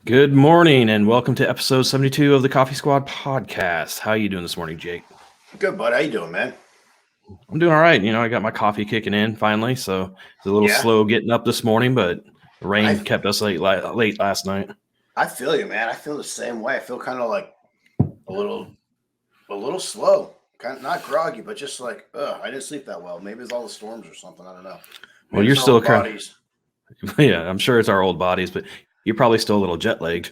Good morning and welcome to episode 72 of the Coffee Squad podcast. How are you doing this morning, Jake? Good, bud. How you doing, man? I'm doing all right. I got my coffee kicking in finally, so it's a little slow getting up this morning, but the rain kept us late last night. I feel you, man. I feel the same way. I feel kind of like a little slow, kind of not groggy, but just like, I didn't sleep that well. Maybe it's all the storms or something. I don't know. Well, you're still bodies. Yeah, I'm sure it's our old bodies, but you're probably still a little jet lagged.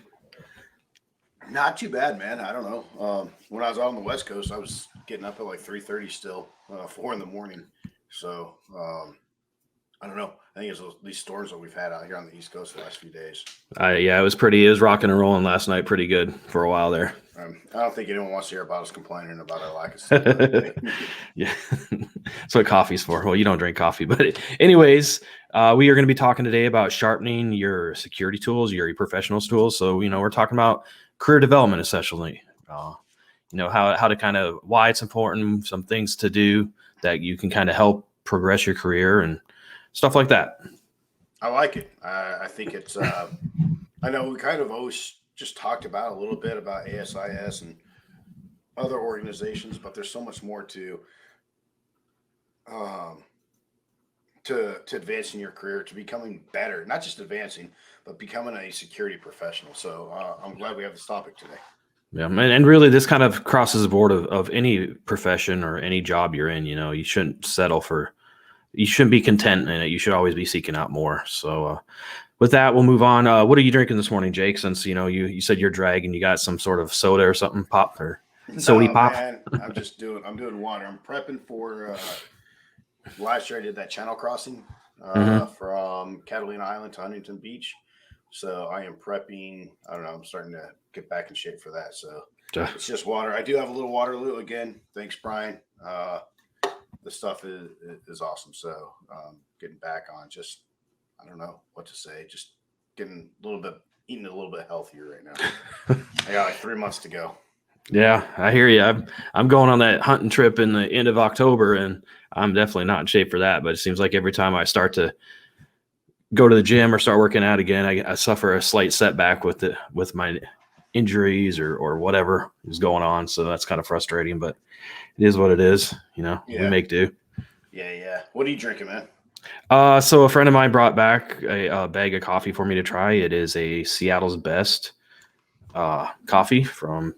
Not too bad, man. I don't know. When I was out on the West Coast, I was getting up at like 3:30 still, 4 in the morning. So I don't know. I think it's these storms that we've had out here on the East Coast the last few days. Yeah, it was rocking and rolling last night pretty good for a while there. I don't think anyone wants to hear about us complaining about our lack of sleep. Yeah, that's what coffee's for. Well, you don't drink coffee, but anyways, we are going to be talking today about sharpening your security tools, your professional tools. So, we're talking about career development, essentially. How to kind of why it's important, some things to do that you can kind of help progress your career and stuff like that. I like it. I think it's, I know we kind of always just talked about a little bit about ASIS and other organizations, but there's so much more to advancing your career, to becoming better, not just advancing, but becoming a security professional. So I'm glad we have this topic today. Yeah, and really this kind of crosses the board of any profession or any job you're in. You shouldn't settle for, you shouldn't be content in it. You should always be seeking out more. So with that, we'll move on. What are you drinking this morning, Jake? Since, you said you're dragging, you got some sort of soda or something, pop or soda pop? Man, I'm doing water. I'm prepping for, last year I did that channel crossing from Catalina Island to Huntington Beach. So I am prepping. I don't know. I'm starting to get back in shape for that. So it's just water. I do have a little Waterloo again. Thanks, Brian. The stuff is awesome. So getting back on just, I don't know what to say. Just eating a little bit healthier right now. I got like 3 months to go. Yeah, I hear you. I'm going on that hunting trip in the end of October, and I'm definitely not in shape for that. But it seems like every time I start to go to the gym or start working out again, I suffer a slight setback with my injuries or whatever is going on. So that's kind of frustrating, but it is what it is. We make do. Yeah. What are you drinking, man? So a friend of mine brought back a bag of coffee for me to try. It is a Seattle's Best coffee from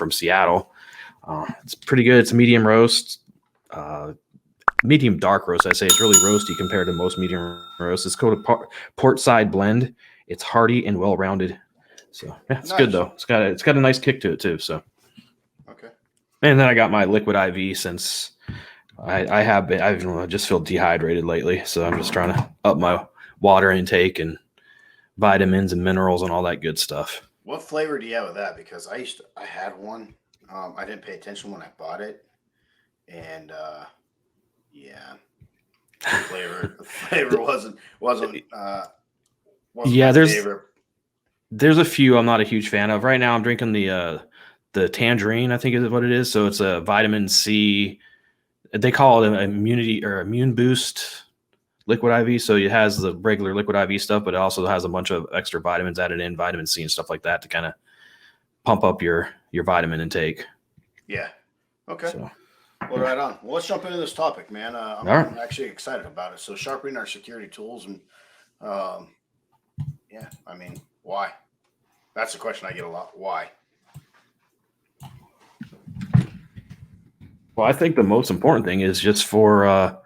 Seattle. It's pretty good. It's a medium roast, medium dark roast. I say it's really roasty compared to most medium roasts. It's called a port side blend. It's hearty and well rounded. So yeah, it's good though. It's got a nice kick to it too. So okay. And then I got my liquid IV since I've just feel dehydrated lately. So I'm just trying to up my water intake and vitamins and minerals and all that good stuff. What flavor do you have of that? Because I had one. I didn't pay attention when I bought it, and the flavor wasn't. Yeah, there's a few I'm not a huge fan of. Right now, I'm drinking the tangerine, I think is what it is. So it's a vitamin C. They call it an immunity or immune boost liquid IV. So it has the regular liquid IV stuff, but it also has a bunch of extra vitamins added in, vitamin C and stuff like that to kind of pump up your vitamin intake. Yeah. Okay. So, well, right on. Well, let's jump into this topic, man. I'm actually excited about it. So sharpening our security tools and, I mean, why? That's the question I get a lot. Why? Well, I think the most important thing is just for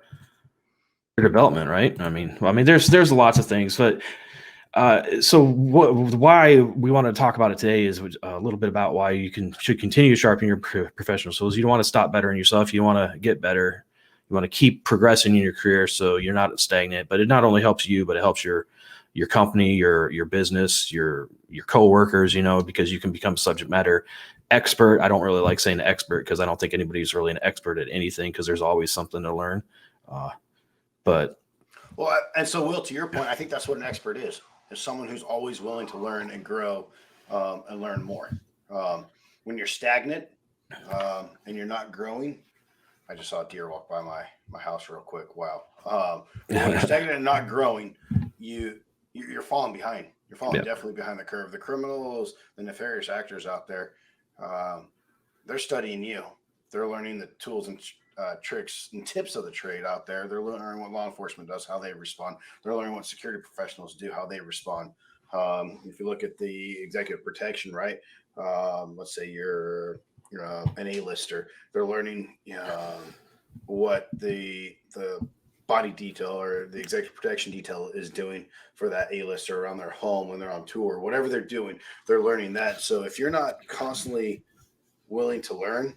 development, right? I mean, there's lots of things, but why we want to talk about it today is a little bit about why you should continue to sharpen your professional skills. You don't want to stop bettering yourself. You want to get better. You want to keep progressing in your career so you're not stagnant. But it not only helps you, but it helps your company, your business, your coworkers. Because you can become a subject matter expert. I don't really like saying expert because I don't think anybody's really an expert at anything because there's always something to learn. Well, and so Will, to your point, I think that's what an expert is someone who's always willing to learn and grow and learn more. When you're stagnant and you're not growing, I just saw a deer walk by my house real quick. Wow. When you're stagnant and not growing, you you're falling behind. You're falling definitely behind the curve. The criminals, the nefarious actors out there, they're studying you. They're learning the tools and tricks and tips of the trade out there. They're learning what law enforcement does, how they respond. They're learning what security professionals do, how they respond. If you look at the executive protection, right? Let's say you're an A-lister. They're learning what the body detail or the executive protection detail is doing for that A-lister around their home when they're on tour. Whatever they're doing, they're learning that. So if you're not constantly willing to learn,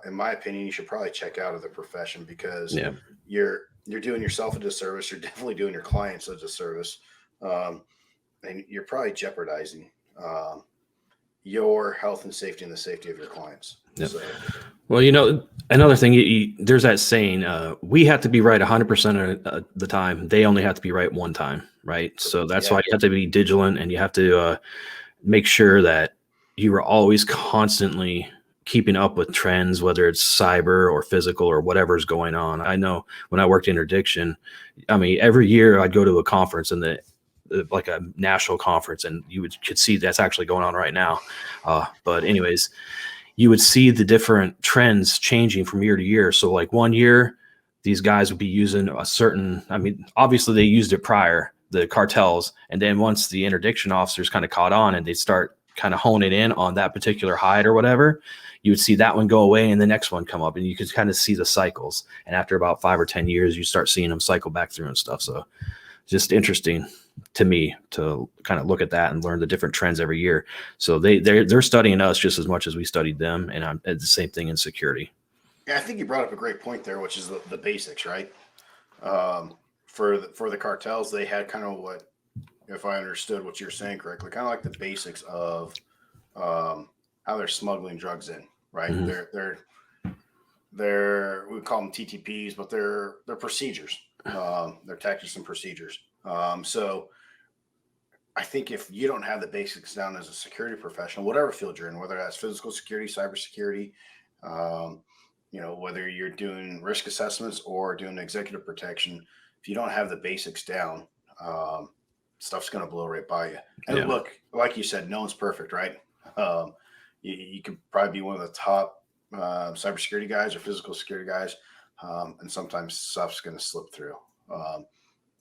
in my opinion, you should probably check out of the profession, because you're doing yourself a disservice. You're definitely doing your clients a disservice, and you're probably jeopardizing your health and safety and the safety of your clients. Yep. So, well, another thing, there's that saying, we have to be right 100% of the time. They only have to be right one time, right? So that's why you have to be vigilant, and you have to make sure that you are always constantly keeping up with trends, whether it's cyber or physical or whatever's going on. I know when I worked in interdiction, I mean, every year I'd go to a conference, and like a national conference, and could see that's actually going on right now. But anyways, you would see the different trends changing from year to year. So like one year, these guys would be using a certain, I mean, obviously they used it prior, the cartels. And then once the interdiction officers kind of caught on and they start kind of honing in on that particular hide or whatever, you would see that one go away and the next one come up, and you could kind of see the cycles. And after about 5 or 10 years, you start seeing them cycle back through and stuff. So just interesting to me to kind of look at that and learn the different trends every year. So they're studying us just as much as we studied them, and it's the same thing in security. Yeah, I think you brought up a great point there, which is the basics, right? For the cartels, they had kind of what, if I understood what you're saying correctly, kind of like the basics of how they're smuggling drugs in, right? Mm-hmm. They're we call them TTPs, but they're procedures. They're tactics and procedures. So I think if you don't have the basics down as a security professional, whatever field you're in, whether that's physical security, cybersecurity, whether you're doing risk assessments or doing executive protection, if you don't have the basics down, stuff's going to blow right by you. And look, like you said, no one's perfect, right? You could probably be one of the top cybersecurity guys or physical security guys, and sometimes stuff's going to slip through.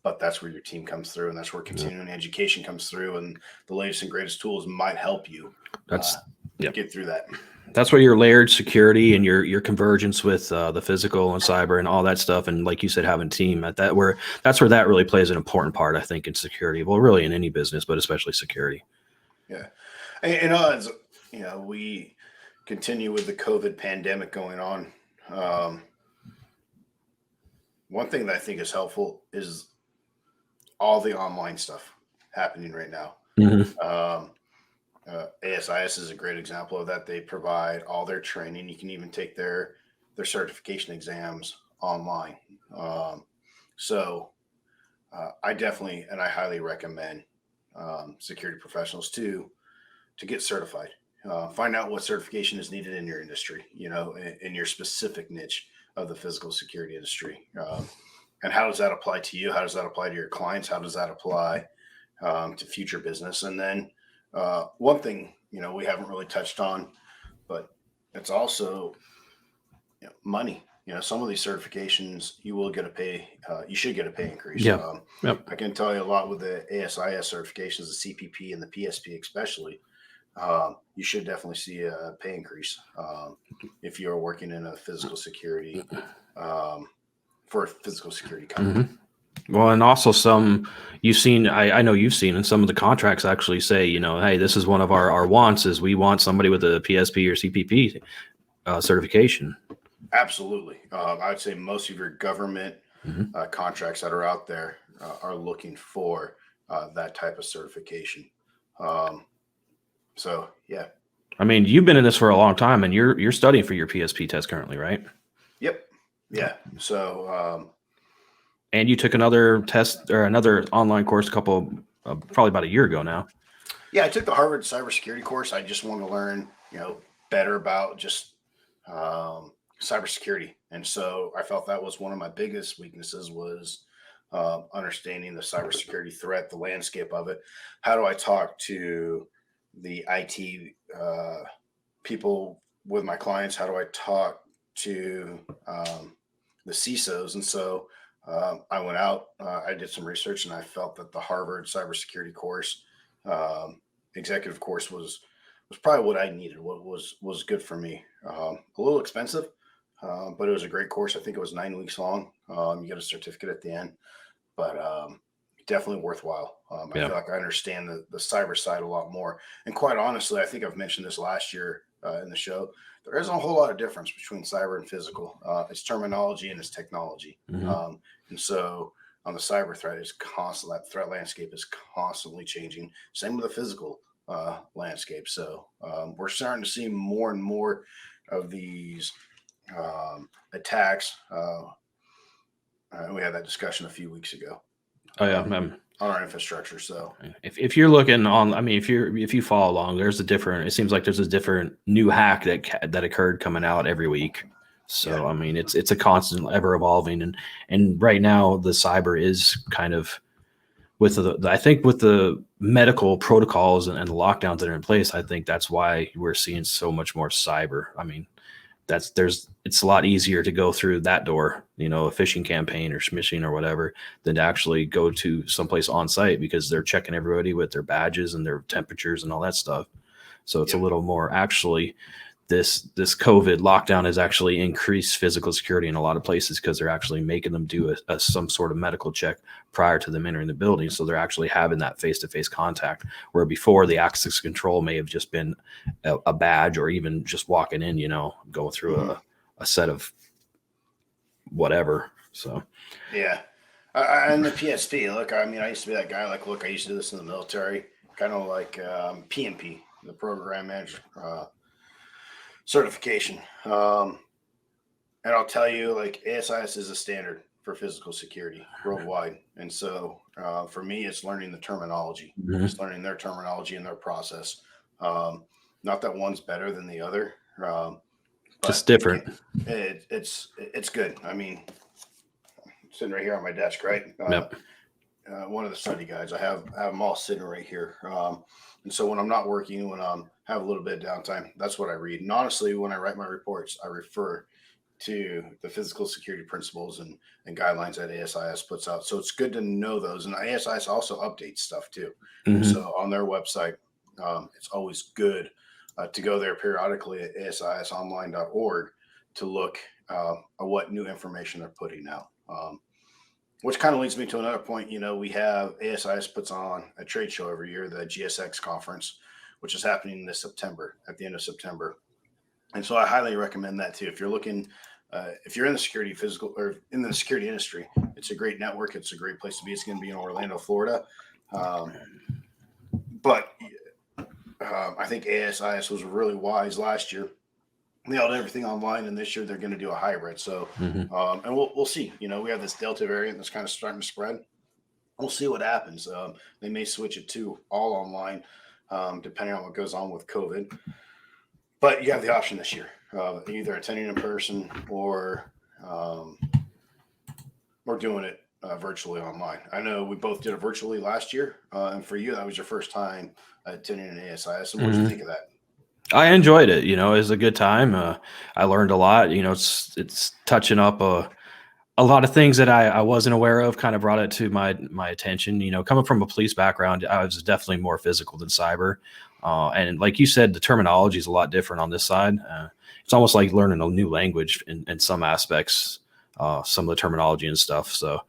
But that's where your team comes through, and that's where continuing education comes through, and the latest and greatest tools might help you get through that. That's where your layered security and your convergence with the physical and cyber and all that stuff, and like you said, having a team that's where that really plays an important part, I think, in security. Well, really in any business, but especially security. Yeah, and as we continue with the COVID pandemic going on, one thing that I think is helpful is all the online stuff happening right now. Mm-hmm. ASIS is a great example of that. They provide all their training. You can even take their certification exams online. So I definitely, and I highly recommend security professionals to get certified. Find out what certification is needed in your industry, in your specific niche of the physical security industry. And how does that apply to you? How does that apply to your clients? How does that apply to future business? And then one thing, we haven't really touched on, but it's also money. Some of these certifications, you should get a pay increase. I can tell you a lot with the ASIS certifications, the CPP and the PSP especially. You should definitely see a pay increase if you're working in a physical security for a physical security company. Mm-hmm. Well, and also you've seen, I know you've seen, and some of the contracts actually say, hey, this is one of our wants is we want somebody with a PSP or CPP certification. Absolutely. I'd say most of your government contracts that are out there are looking for that type of certification. So, yeah. I mean, you've been in this for a long time, and you're studying for your PSP test currently, right? Yep. Yeah. So, and you took another test or another online course probably about a year ago now. Yeah, I took the Harvard cybersecurity course. I just want to learn, better about just cybersecurity. And so I felt that was one of my biggest weaknesses was understanding the cybersecurity threat, the landscape of it. How do I talk to the IT people with my clients? How do I talk to the CISOs? And so I went out, I did some research, and I felt that the Harvard cybersecurity course, executive course, was probably what I needed. What was good for me. A little expensive, but it was a great course. I think it was 9 weeks long. You get a certificate at the end, but definitely worthwhile. I feel like I understand the cyber side a lot more. And quite honestly, I think I've mentioned this last year in the show. There isn't a whole lot of difference between cyber and physical. It's terminology and it's technology. And so on the cyber threat, is constant. That threat landscape is constantly changing. Same with the physical landscape. So we're starting to see more and more of these attacks. We had that discussion a few weeks ago. Oh yeah, on our infrastructure. So if you're looking on, I mean, if you follow along, it seems like there's a different new hack that occurred coming out every week. So I mean, it's a constant, ever evolving, and right now the cyber is kind of with I think with the medical protocols and the lockdowns that are in place, I think that's why we're seeing so much more cyber. I mean, it's a lot easier to go through that door, a phishing campaign or smishing or whatever, than to actually go to someplace on site, because they're checking everybody with their badges and their temperatures and all that stuff. So it's a little more actually. This COVID lockdown has actually increased physical security in a lot of places, because they're actually making them do some sort of medical check prior to them entering the building. So they're actually having that face-to-face contact, where before the access control may have just been a badge, or even just walking in, going through a set of whatever. So and the PSP. Look, I mean, I used to be that guy. Like, look, I used to do this in the military, kind of like PMP, the program manager certification. And I'll tell you, like, ASIS is a standard for physical security worldwide. And so for me, it's learning the terminology. It's learning their terminology and their process. Not that one's better than the other. Just different. It's good. I mean, sitting right here on my desk, right? One of the study guides, I have them all sitting right here. And so when I'm not working, when I have a little bit of downtime, that's what I read. And honestly, when I write my reports, I refer to the physical security principles and guidelines that ASIS puts out. So it's good to know those. And ASIS also updates stuff too. So on their website, it's always good to go there periodically at asisonline.org to look at what new information they're putting out. Which kind of leads me to another point. We have ASIS puts on a trade show every year, the Gsx Conference, which is happening this September, at the end of September. And so I highly recommend that too. If you're looking, if you're in the security industry, it's a great network. It's a great place to be. It's going to be in Orlando, Florida. But I think ASIS was really wise last year. They all did everything online, and this year they're going to do a hybrid. So, and we'll see. We have this Delta variant that's kind of starting to spread. We'll see what happens. They may switch it to all online, depending on what goes on with COVID. But you have the option this year, either attending in person or doing it virtually online. I know we both did it virtually last year, and for you, that was your first time attending an ASIS. And what did you think of that? I enjoyed it. It was a good time. I learned a lot. It's touching up a lot of things that I wasn't aware of. Kind of brought it to my attention. Coming from a police background, I was definitely more physical than cyber. And like you said, the terminology is a lot different on this side. It's almost like learning a new language in some aspects, some of the terminology and stuff. So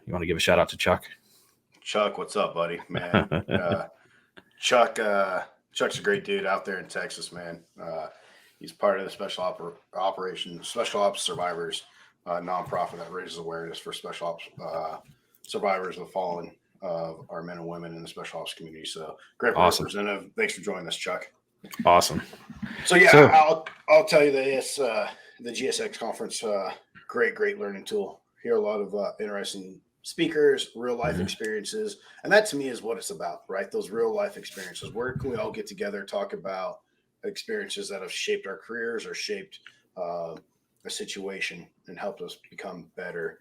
you want to give a shout out to Chuck? Chuck, what's up, buddy? Man, Chuck's a great dude out there in Texas, man. He's part of the Special Ops Survivors nonprofit that raises awareness for special ops survivors of the fallen of our men and women in the special ops community. So great representative. Thanks for joining us, Chuck. Awesome. So I'll tell you that the Gsx Conference, great learning tool. Hear a lot of interesting speakers, real life experiences. And that to me is what it's about, right? Those real life experiences. Where can we all get together, talk about experiences that have shaped our careers or shaped a situation and helped us become better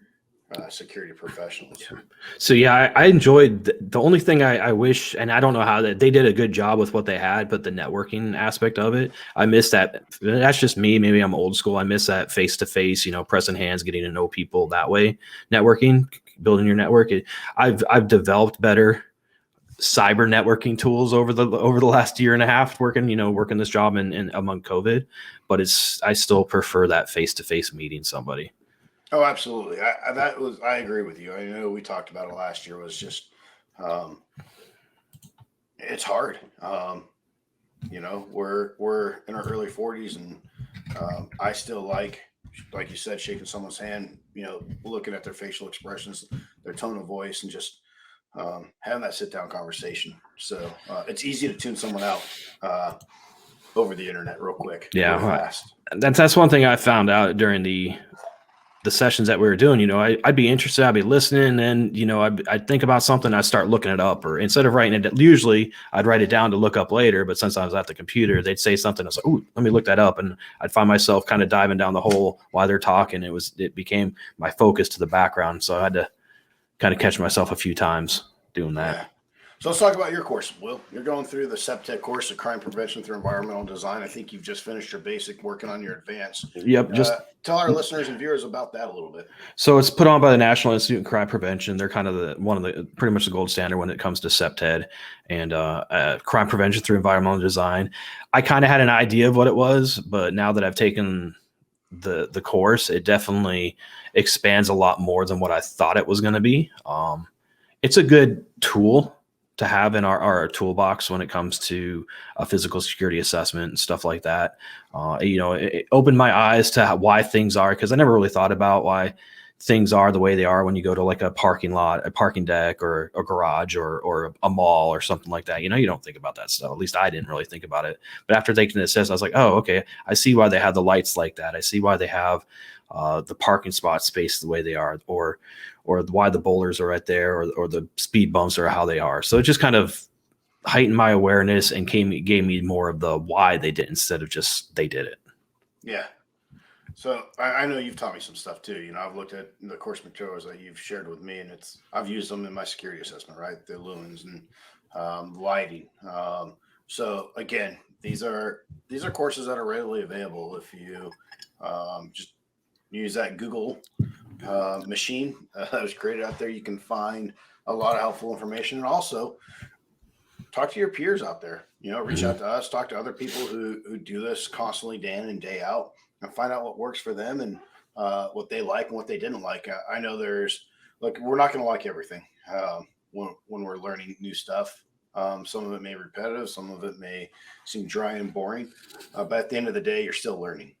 security professionals. Yeah. So yeah, I enjoyed the only thing I wish, and I don't know how that they did a good job with what they had, but the networking aspect of it, I miss that. That's just me. Maybe I'm old school. I miss that face to face, pressing hands, getting to know people that way, networking, building your network. I've developed better cyber networking tools over the last year and a half working this job and among COVID, but I still prefer that face to face meeting somebody. Oh, absolutely. I agree with you. I know we talked about it last year. Was just, um, it's hard. We're in our early 40s, and I still like you said, shaking someone's hand. Looking at their facial expressions, their tone of voice, and just having that sit down conversation. So it's easy to tune someone out over the internet real quick, real fast. That's one thing I found out during the sessions that we were doing. I'd be interested, I'd be listening, and I'd think about something, I'd start looking it up, or instead of writing it, usually I'd write it down to look up later, but since I was at the computer, they'd say something, I was like, ooh, let me look that up, and I'd find myself kind of diving down the hole while they're talking. It became my focus to the background, so I had to kind of catch myself a few times doing that. Yeah. So let's talk about your course, Will. You're going through the SEPTECH course of crime prevention through environmental design. I think you've just finished your basic, working on your advanced. Yep. Just tell our listeners and viewers about that a little bit. So it's put on by the National Institute of Crime Prevention. They're kind of one of the pretty much the gold standard when it comes to SEPTED and crime prevention through environmental design. I kind of had an idea of what it was, but now that I've taken the course, it definitely expands a lot more than what I thought it was going to be. It's a good tool to have in our toolbox when it comes to a physical security assessment and stuff like that. It opened my eyes to why things are, because I never really thought about why things are the way they are when you go to like a parking lot, a parking deck, or a garage, or a mall or something like that. You don't think about that stuff. At least I didn't really think about it. But after taking this test, I was like, oh, okay, I see why they have the lights like that. I see why they have the parking spot space the way they are, or why the boulders are right there, or the speed bumps are how they are. So it just kind of heightened my awareness and gave me more of the why they did instead of just they did it. Yeah. So I know you've taught me some stuff too. I've looked at the course materials that you've shared with me, and I've used them in my security assessment, right? The lumens and lighting. So again, these are courses that are readily available if you just use that Google machine that was created out there. You can find a lot of helpful information, and also talk to your peers out there. Reach out to us, talk to other people who do this constantly, day in and day out, and find out what works for them and what they like and what they didn't like. I know we're not going to like everything when we're learning new stuff. Some of it may be repetitive, some of it may seem dry and boring, but at the end of the day, you're still learning.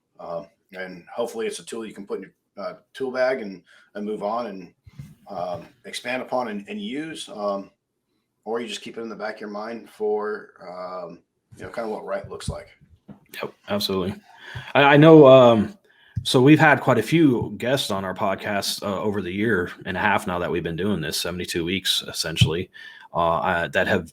And hopefully it's a tool you can put in your tool bag and move on and expand upon and use, or you just keep it in the back of your mind for kind of what right looks like. Yep, absolutely. I know. So we've had quite a few guests on our podcast over the year and a half now that we've been doing this, 72 weeks essentially, that have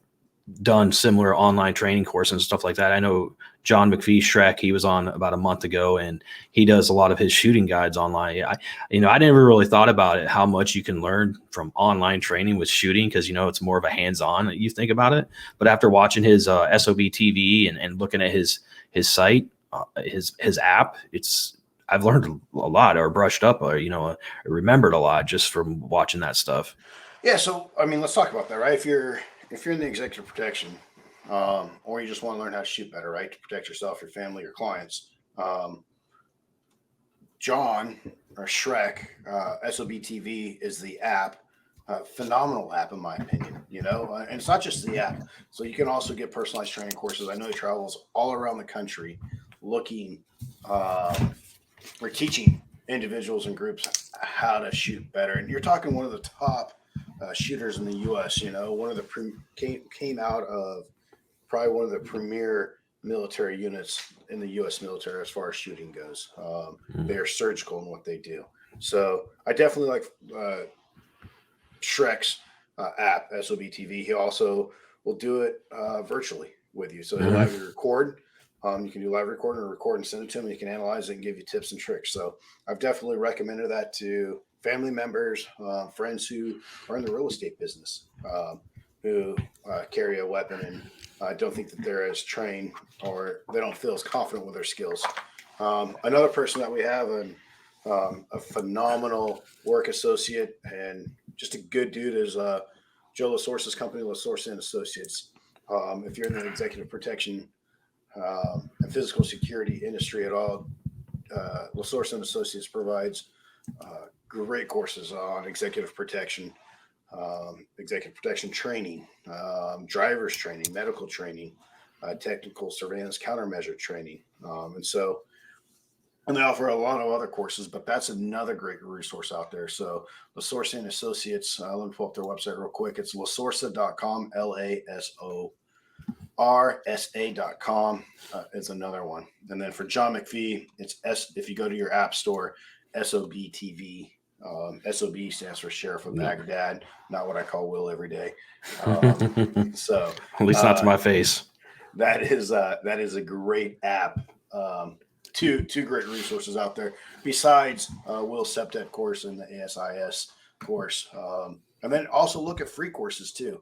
done similar online training courses and stuff like that. I know John McPhee Shrek, he was on about a month ago, and he does a lot of his shooting guides online. I never really thought about it, how much you can learn from online training with shooting, because it's more of a hands-on, you think about it. But after watching his SOB TV and looking at his site, his app, I've learned a lot, or brushed up, or remembered a lot just from watching that stuff. Yeah, so let's talk about that, right? If you're in the executive protection, or you just want to learn how to shoot better, right, to protect yourself, your family, your clients, John or Shrek, SOB TV is the app. Phenomenal app in my opinion, and it's not just the app. So you can also get personalized training courses. I know he travels all around the country looking or teaching individuals and groups how to shoot better. And you're talking one of the top shooters in the U.S. One of the came out of probably one of the premier military units in the U.S. military as far as shooting goes. They are surgical in what they do. So I definitely like Shrek's app, SOB TV. He also will do it virtually with you. So he'll have you record. You can do live recording or record and send it to him. You can analyze it and give you tips and tricks. So I've definitely recommended that to family members, friends who are in the real estate business, who carry a weapon and don't think that they're as trained or they don't feel as confident with their skills. Another person that we have, a phenomenal work associate and just a good dude, is Joe LaSource's company, LaSource and Associates. If you're in the executive protection and physical security industry at all, LaSource and Associates provides great courses on executive protection training, driver's training, medical training, technical surveillance countermeasure training. And they offer a lot of other courses, but that's another great resource out there. So LaSource and Associates, let me pull up their website real quick. It's lasorsa.com, LASORSA.com is another one. And then for John McPhee, it's if you go to your app store, SOBTV. SOB stands for Sheriff of Baghdad, not what I call Will every day. So at least not to my face. That is a great app. Two great resources out there besides Will's SEPTED course and the ASIS course, and then also look at free courses too.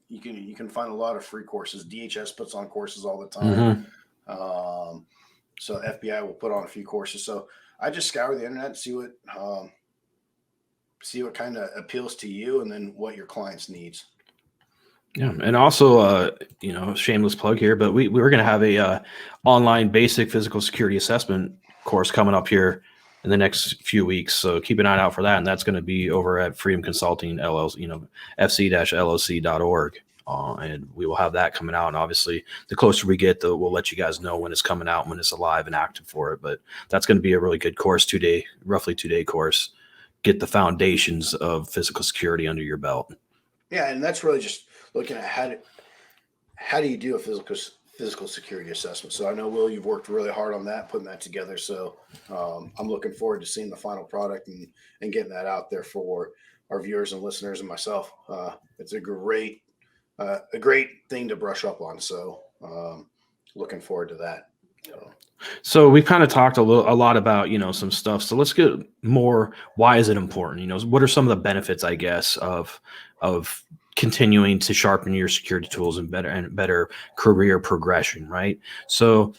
You can find a lot of free courses. DHS puts on courses all the time. So FBI will put on a few courses. So I just scour the internet and see what kind of appeals to you, and then what your clients needs. Yeah, and also, shameless plug here, but we're going to have a online basic physical security assessment course coming up here in the next few weeks. So keep an eye out for that, and that's going to be over at Freedom Consulting LLC, fc-loc.org, and we will have that coming out. And obviously, the closer we get, we'll let you guys know when it's coming out, when it's alive and active for it. But that's going to be a really good course, roughly 2-day course. Get the foundations of physical security under your belt. Yeah, and that's really just looking at how do you do a physical security assessment. So I know, Will, you've worked really hard on that, putting that together. So I'm looking forward to seeing the final product and getting that out there for our viewers and listeners and myself. It's a great thing to brush up on. So looking forward to that. So we've kind of talked a lot about, some stuff. So let's get more. Why is it important? What are some of the benefits, I guess, of continuing to sharpen your security tools and better career progression, right? So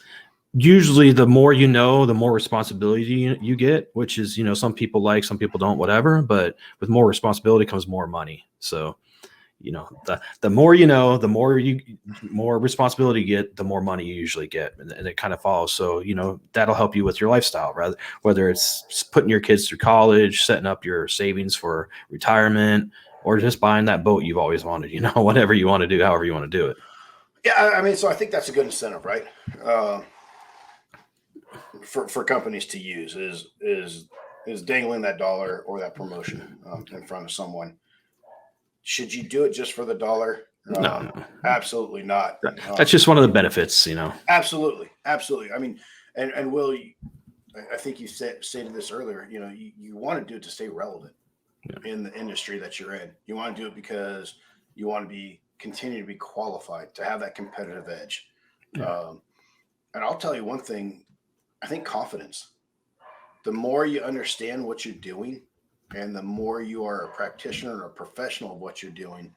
usually the more you know, the more responsibility you get, which is, some people like, some people don't, whatever, but with more responsibility comes more money. So, the more you know, the more responsibility you get, the more money you usually get. And it kind of follows. So, that'll help you with your lifestyle, whether it's putting your kids through college, setting up your savings for retirement, or just buying that boat you've always wanted, whatever you want to do, however you want to do it. Yeah, I mean, so I think that's a good incentive, right? For companies to use is dangling that dollar or that promotion in front of someone. Should you do it just for the dollar? No, absolutely not. That's just one of the benefits, Absolutely. I mean, and Will, I think you stated this earlier. You want to do it to stay relevant in the industry that you're in. You want to do it because you want to continue to be qualified, to have that competitive edge. Yeah. And I'll tell you one thing. I think confidence. The more you understand what you're doing, and the more you are a practitioner or a professional of what you're doing,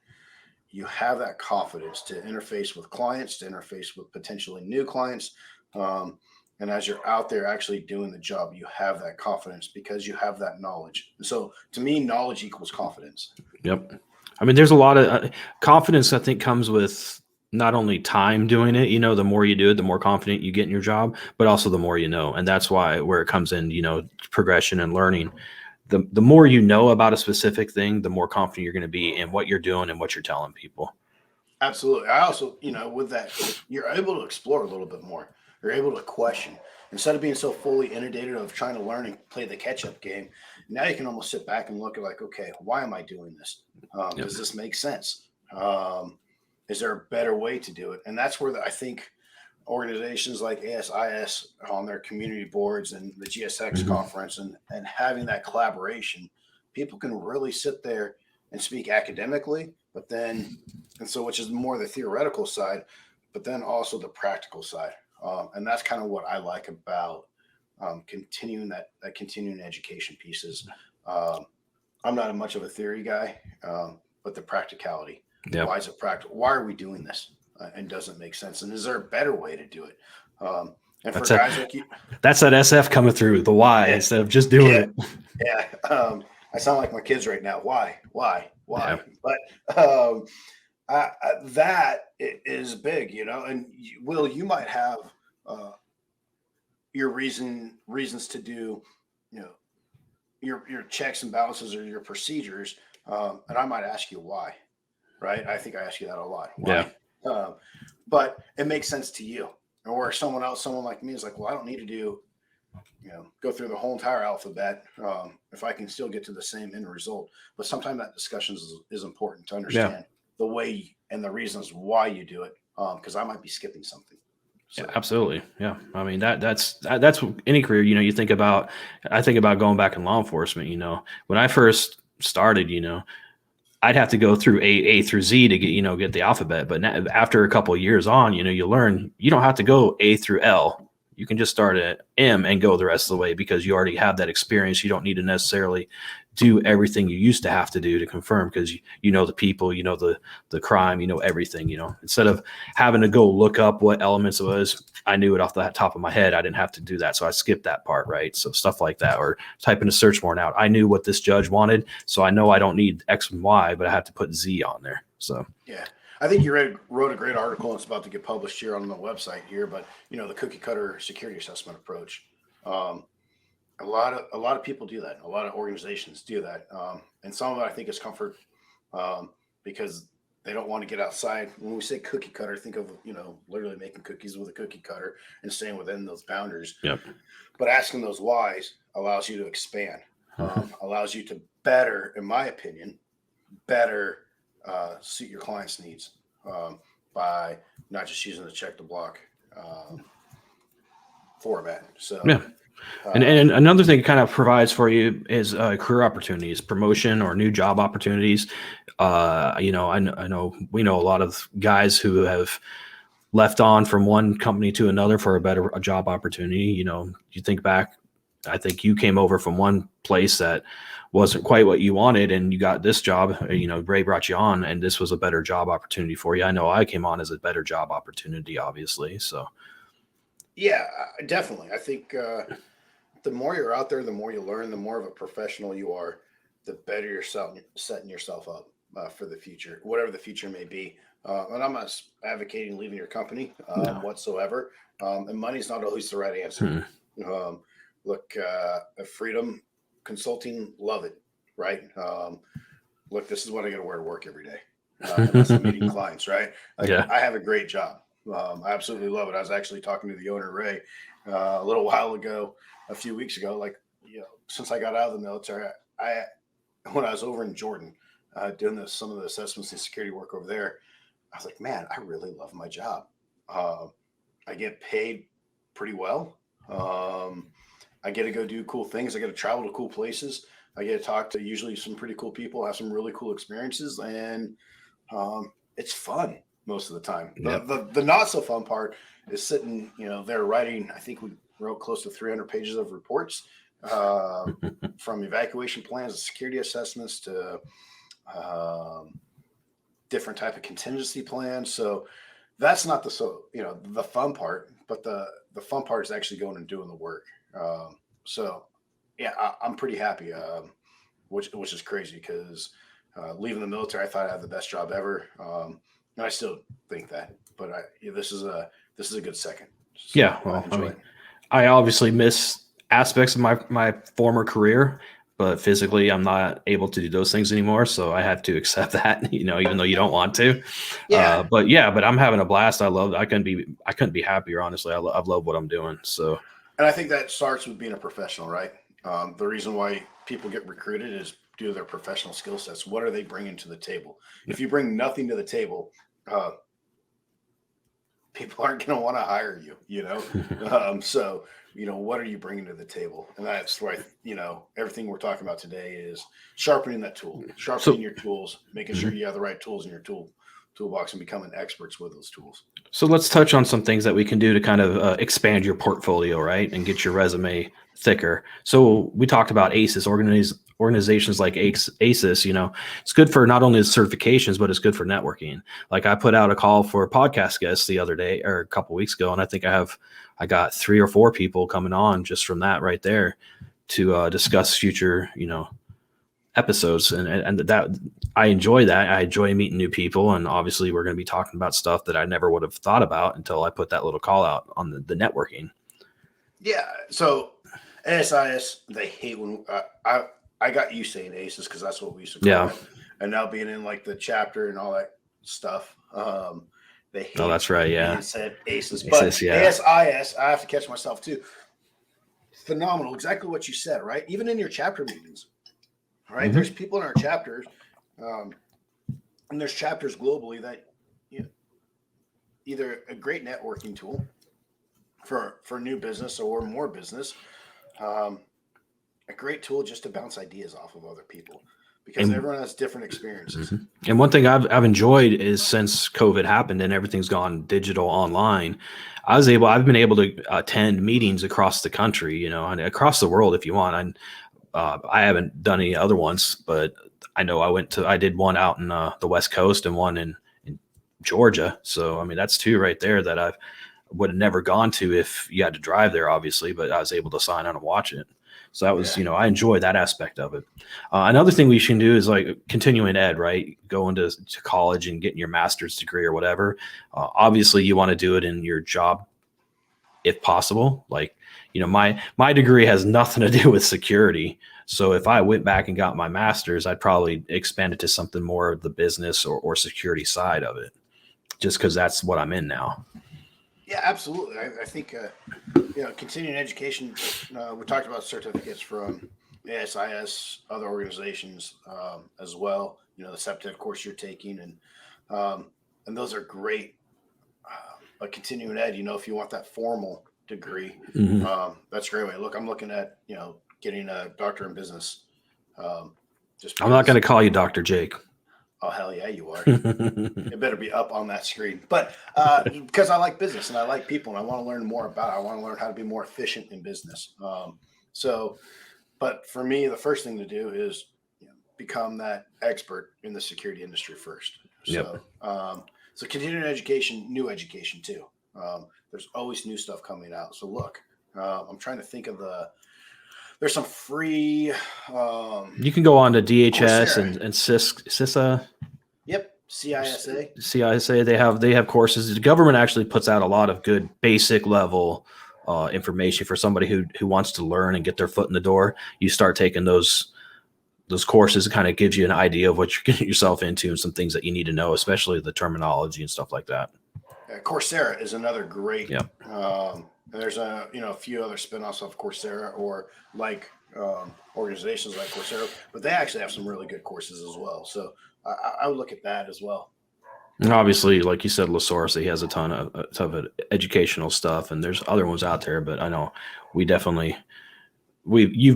you have that confidence to interface with clients, to interface with potentially new clients. And as you're out there actually doing the job, you have that confidence because you have that knowledge. And so to me, knowledge equals confidence. Yep. I mean, there's a lot of confidence, I think, comes with not only time doing it, the more you do it, the more confident you get in your job, but also the more you know. And that's where it comes in, progression and learning. The more you know about a specific thing, the more confident you're going to be in what you're doing and what you're telling people. Absolutely. I also, with that, you're able to explore a little bit more. You're able to question instead of being so fully inundated of trying to learn and play the catch-up game. Now you can almost sit back and look at okay, why am I doing this? Does this make sense? Is there a better way to do it? And that's where I think organizations like ASIS on their community boards and the Gsx Conference and having that collaboration, people can really sit there and speak academically, which is more the theoretical side, but then also the practical side. And that's kind of what I like about continuing that continuing education pieces. I'm not much of a theory guy, but the practicality. Yep. Why is it practical? Why are we doing this? And does it make sense? And is there a better way to do it? And That's for guys like you, that's that SF coming through, the why instead of just doing it. Yeah. I sound like my kids right now. Why? Yeah. But that is big, and you might have your reasons to do, your checks and balances or your procedures. And I might ask you why, right? I think I ask you that a lot. Why? Yeah. But it makes sense to you. Or someone like me is like, well, I don't need to do, go through the whole entire alphabet if I can still get to the same end result. But sometimes that discussion is important to understand the way and the reasons why you do it, because I might be skipping something. So. Yeah, absolutely. Yeah. I mean, that's any career, you think about, I think about going back in law enforcement, when I first started, I'd have to go through A through Z to get the alphabet. But now, after a couple of years on, you learn you don't have to go A through L. You can just start at M and go the rest of the way because you already have that experience. You don't need to necessarily do everything you used to have to do to confirm because you know the people, the crime, everything, instead of having to go look up what elements it was. I knew it off the top of my head. I didn't have to do that. So I skipped that part. Right. So stuff like that, or typing a search warrant out. I knew what this judge wanted. So I know I don't need X and Y, but I have to put Z on there. So, yeah. I think you wrote a great article. It's about to get published here on the website here, but the cookie cutter security assessment approach. A lot of people do that. A lot of organizations do that. And some of it I think is comfort because they don't want to get outside. When we say cookie cutter, think of, literally making cookies with a cookie cutter and staying within those boundaries. Yep. But asking those whys allows you to expand, allows you to better, in my opinion, suit your client's needs by not just using the check the block format. So, yeah. And another thing it kind of provides for you is career opportunities, promotion or new job opportunities. I know we know a lot of guys who have left on from one company to another for a better job opportunity. You think back, I think you came over from one place that wasn't quite what you wanted and you got this job, Ray brought you on and this was a better job opportunity for you. I know I came on as a better job opportunity, obviously. So. Yeah, definitely. I think the more you're out there, the more you learn, the more of a professional you are, the better you're setting yourself up for the future, whatever the future may be. And I'm not advocating leaving your company whatsoever. And money's not always the right answer. Look, Freedom Consulting, love it, right? Look, this is what I got to wear to work every day. Unless I'm meeting clients, right? I have a great job. I absolutely love it. I was actually talking to the owner, Ray, a little while ago, a few weeks ago. Since I got out of the military, when I was over in Jordan doing some of the assessments and security work over there, I was like, man, I really love my job. I get paid pretty well. I get to go do cool things. I get to travel to cool places. I get to talk to usually some pretty cool people, have some really cool experiences, and it's fun most of the time. Yep. The not so fun part is sitting, there writing. I think we wrote close to 300 pages of reports from evacuation plans to security assessments to different type of contingency plans. So that's not the fun part, but the fun part is actually going and doing the work. So yeah, I'm pretty happy, which is crazy because leaving the military, I thought I had the best job ever. And I still think that, but this is a good second. So yeah. Well, I obviously miss aspects of my former career, but physically I'm not able to do those things anymore. So I have to accept that, even though you don't want to. Yeah. But I'm having a blast. I couldn't be happier. Honestly. I love what I'm doing. So. And I think that starts with being a professional, right? The reason why people get recruited is due to their professional skill sets. What are they bringing to the table? If you bring nothing to the table, people aren't going to want to hire you, so, what are you bringing to the table? And that's why, everything we're talking about today is sharpening that tool, your tools, making sure you have the right tools in your tool toolbox and becoming experts with those tools. So let's touch on some things that we can do to kind of expand your portfolio, right, and get your resume thicker. So we talked about ACES, organizations like ACES. It's good for not only the certifications, but it's good for networking. Like I put out a call for podcast guests the other day or a couple weeks ago, and I think I got 3 or 4 people coming on just from that right there to discuss future, episodes, and that I enjoy that. I enjoy meeting new people, and obviously we're going to be talking about stuff that I never would have thought about until I put that little call out on the networking. Yeah. So ASIS, they hate when I got you saying ACES because that's what we used to call it. And now being in like the chapter and all that stuff, they hate. Oh, that's right. Yeah. Being said ACES, but ASIS, I have to catch myself too. Phenomenal. Exactly what you said, right? Even in your chapter meetings. Right. Mm-hmm. There's people in our chapters, and there's chapters globally that either a great networking tool for new business or more business, a great tool just to bounce ideas off of other people because everyone has different experiences. Mm-hmm. And one thing I've enjoyed is since COVID happened and everything's gone digital online, I've been able to attend meetings across the country, and across the world if you want. I haven't done any other ones, but I know I did one out in the West Coast and one in Georgia. So, I mean, that's 2 right there that I would have never gone to if you had to drive there, obviously, but I was able to sign on and watch it. So that was, I enjoy that aspect of it. Another thing we should do is like continuing ed, right? Going to college and getting your master's degree or whatever. Obviously you want to do it in your job if possible. Like, my degree has nothing to do with security. So if I went back and got my master's, I'd probably expand it to something more of the business or security side of it, just because that's what I'm in now. Yeah, absolutely. I think, continuing education, we talked about certificates from ASIS, other organizations as well, the CEPTED course you're taking. And those are great. Continuing ed, if you want that formal degree, that's a great way. Look, I'm looking at, getting a doctor in business. I'm not going to call you Dr. Jake. Oh, hell yeah, you are. It better be up on that screen. But because I like business and I like people and I want to learn more about it. I want to learn how to be more efficient in business. But for me, the first thing to do is become that expert in the security industry first. So, so continuing education, new education too. There's always new stuff coming out. So look, I'm trying to think of there's some free. You can go on to DHS and CISA. Yep, CISA. CISA. They have courses. The government actually puts out a lot of good basic level information for somebody who wants to learn and get their foot in the door. You start taking those courses. It kind of gives you an idea of what you're getting yourself into and some things that you need to know, especially the terminology and stuff like that. Coursera is another great. Yep. And there's a few other spinoffs of Coursera or like organizations like Coursera, but they actually have some really good courses as well. So I would look at that as well. And obviously, like you said, LaSource, he has a ton of educational stuff, and there's other ones out there. But I know you've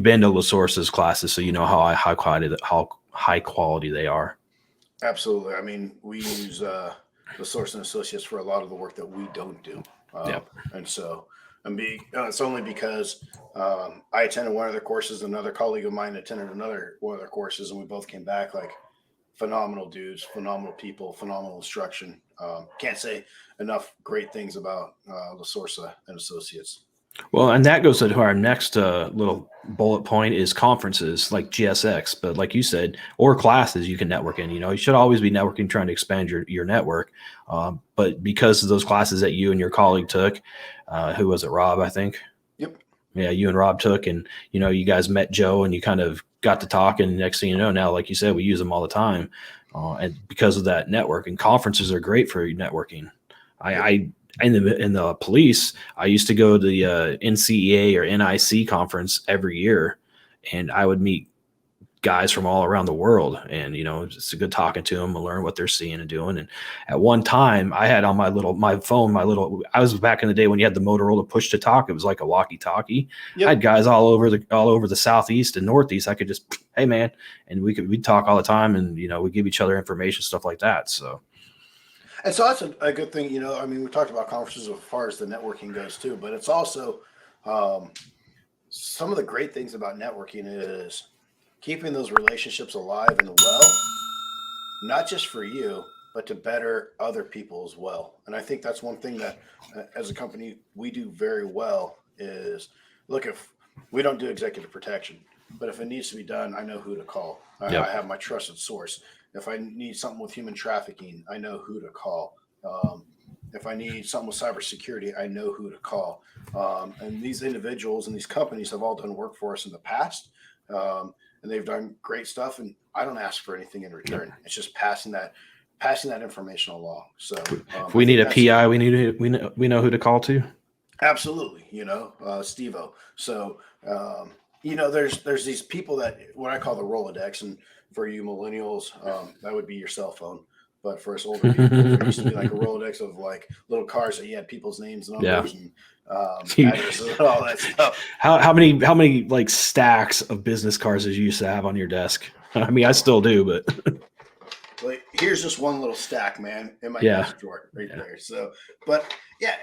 been to LaSource's classes, so you know how high quality they are. Absolutely. I mean, we use LaSource and Associates for a lot of the work that we don't do. And so, it's only because I attended one of their courses, another colleague of mine attended one of their courses, and we both came back like phenomenal dudes, phenomenal people, phenomenal instruction. Can't say enough great things about LaSource and Associates. Well, and that goes to our next little bullet point is conferences like Gsx, but like you said, or classes you can network in. You should always be networking, trying to expand your network. But because of those classes that you and your colleague took, who was it, Rob, I think? Yep. Yeah, you and Rob took, and you guys met Joe, and you kind of got to talk, and next thing you know, now, like you said, we use them all the time, and because of that networking, conferences are great for networking. In the police, I used to go to the NCEA or NIC conference every year, and I would meet guys from all around the world, and it's a good talking to them and learn what they're seeing and doing. And at one time, I had on my phone, I was back in the day when you had the Motorola push to talk. It was like a walkie-talkie. Yep. I had guys all over the Southeast and Northeast. I could just, hey man, and we'd talk all the time, and we'd give each other information, stuff like that. So. And so that's a good thing, I mean, we talked about conferences as far as the networking goes too, but it's also some of the great things about networking is keeping those relationships alive and well, not just for you, but to better other people as well. And I think that's one thing that as a company, we do very well is look, if we don't do executive protection, but if it needs to be done, I know who to call. Yep. I have my trusted source. If I need something with human trafficking, I know who to call. If I need something with cybersecurity, I know who to call. And these individuals and these companies have all done work for us in the past, and they've done great stuff. And I don't ask for anything in return. Yep. It's just passing that information along. So if we need a PI, we know who to call to. Absolutely, Steve-O. So there's these people that what I call the Rolodex, and for you millennials, that would be your cell phone. But for us older people, there used to be like a Rolodex of like little cards that you had people's names and numbers and addresses and all that stuff. How many like stacks of business cards did you used to have on your desk? I mean, I still do, but like here's just one little stack, man, in my desk drawer right there. So, but yeah,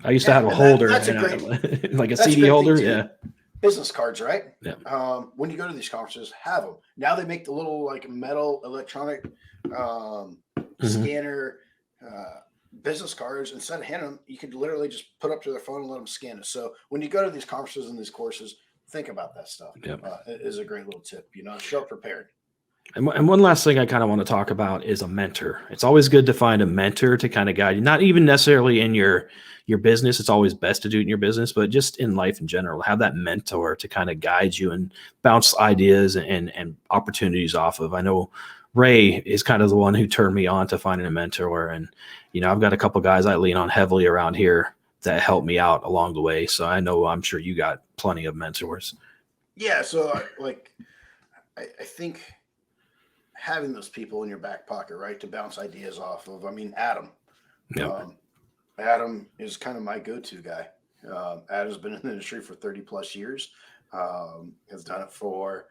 I used to have a holder, that's a great, like a CD holder. Yeah. Business cards, right? Yeah. When you go to these conferences, have them. Now they make the little like metal electronic scanner business cards. Instead of handing them, you could literally just put up to their phone and let them scan it. So when you go to these conferences and these courses, think about that stuff. Yep. It is a great little tip. Show up prepared. And one last thing I kind of want to talk about is a mentor. It's always good to find a mentor to kind of guide you, not even necessarily in your business. It's always best to do it in your business, but just in life in general, have that mentor to kind of guide you and bounce ideas and opportunities off of. I know Ray is kind of the one who turned me on to finding a mentor. And, I've got a couple of guys I lean on heavily around here that helped me out along the way. So I'm sure you got plenty of mentors. Yeah. So I think having those people in your back pocket, right, to bounce ideas off of. I mean, Adam. Yep. Adam is kind of my go-to guy. Adam's been in the industry for 30 plus years. Has done it for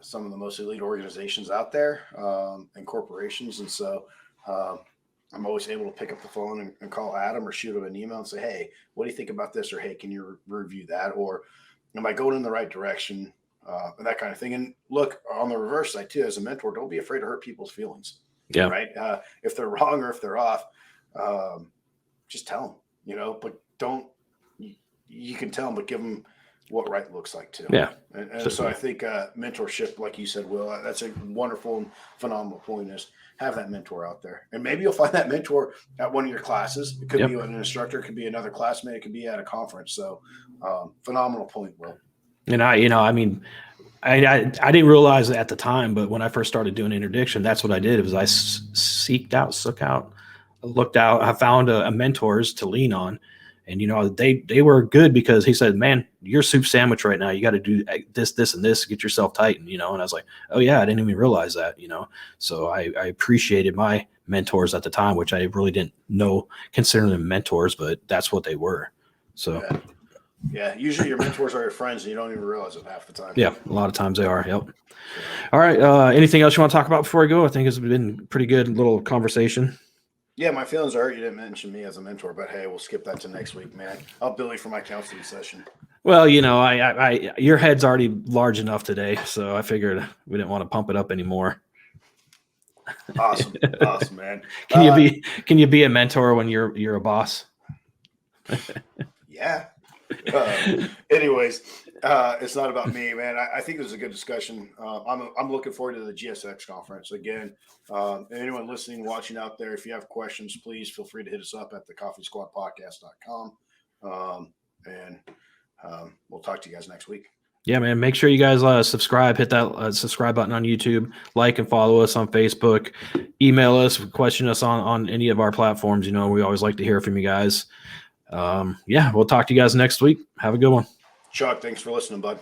some of the most elite organizations out there and corporations. And so I'm always able to pick up the phone and call Adam or shoot him an email and say, hey, what do you think about this? Or, hey, can you review that? Or am I going in the right direction? And that kind of thing. And look, on the reverse side too, as a mentor, don't be afraid to hurt people's feelings. Yeah. Right. If they're wrong or if they're off, just tell them, but you can tell them, but give them what right looks like too. Yeah. And so I think mentorship, like you said, Will, that's a wonderful and phenomenal point is have that mentor out there. And maybe you'll find that mentor at one of your classes. It could be an instructor, it could be another classmate, it could be at a conference. So phenomenal point, Will. And I didn't realize it at the time, but when I first started doing interdiction, that's what I did. It was I looked out, I found a mentors to lean on, and they were good because he said, "Man, you're soup sandwich right now. You got to do this, and this, get yourself tightened." And I was like, "Oh yeah, I didn't even realize that." So I appreciated my mentors at the time, which I really didn't consider them mentors, but that's what they were. So. Yeah, usually your mentors are your friends, and you don't even realize it half the time. Yeah, a lot of times they are. Yep. All right. Anything else you want to talk about before I go? I think it's been a pretty good little conversation. Yeah, my feelings are hurt you didn't mention me as a mentor, but hey, we'll skip that to next week, man. I'll bill you for my counseling session. Well, your head's already large enough today, so I figured we didn't want to pump it up anymore. Awesome, man. Can you be a mentor when you're a boss? Yeah. Anyways, it's not about me, man. I think it was a good discussion. I'm looking forward to the Gsx conference again. Anyone listening, watching out there, if you have questions, please feel free to hit us up at thecoffeesquadpodcast.com. And we'll talk to you guys next week. Yeah, man. Make sure you guys subscribe. Hit that subscribe button on YouTube. Like and follow us on Facebook. Email us, question us on any of our platforms. We always like to hear from you guys. We'll talk to you guys next week. Have a good one. Chuck, thanks for listening, bud.